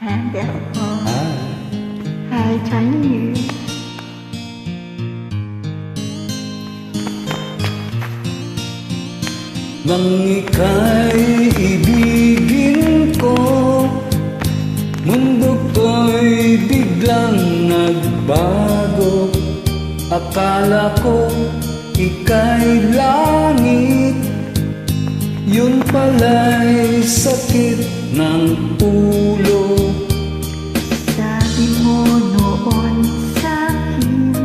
Beautiful. Hi, Chinese. Nang ika'y ibigin ko, mundo ko'y biglang nagbago. Akala ko ika'y langit, yun pala'y sakit ng ulo. Sabi mo noon sa'kin,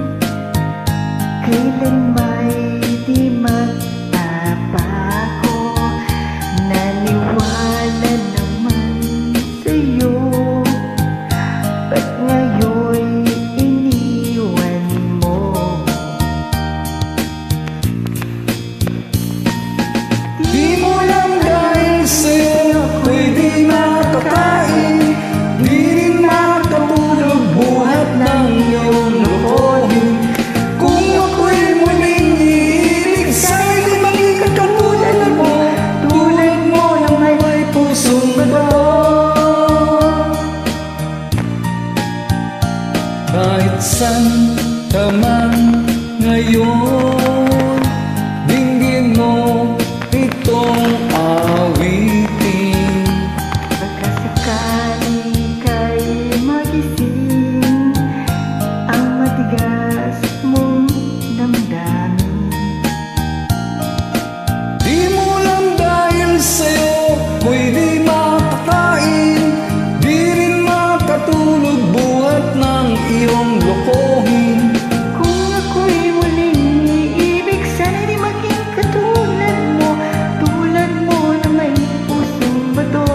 kailan may di magbabago. Naniwala naman sa'yo, ba't ngayon iniwan mo? Di mo lang dahil sa'yo ako'y di makakain, di rin makatulog buhat ng iyong lokohin. Kung ako'y muling iibig sa'yo, di maging katulad mo, tulad mo na may pusong bato. Kahit saan ka man ngayon, dinggin mo itong awitin. Pagkasakaling kay magising ang matigas mong damdamin. Di mo lang dahil sa'yo ako'y di makakain, di rin makatulog buhat ng iyong lokohin. Kung ako'y muling iibig, sana'y di maging katulad mo, tulad mo na may pusong bato.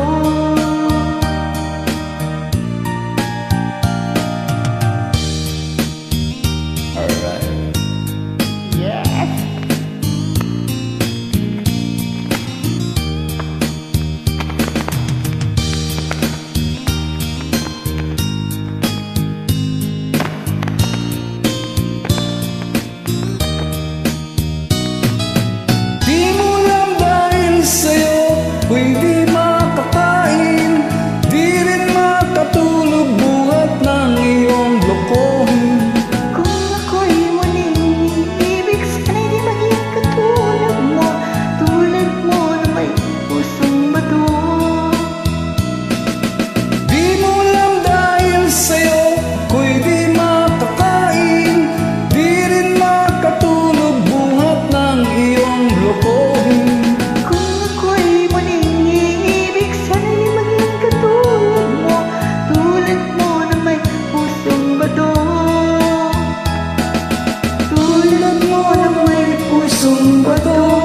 Alright. Yes! Di mo lang dahil sa'yo ako'y di makakain, di rin makatulog buhat ng iyong lokohin. Kung ako'y muling iibig, sana'y di maging katulad mo, tulad mo na may pusong bato. Di mo lang dahil sa'yo ako'y di makakain, di rin makatulog buhat ng iyong lokohin. Kung ako'y muling iibig, sana'y di maging katulad mo, tulad mo na may pusong bato. Tulad mo na may pusong bato.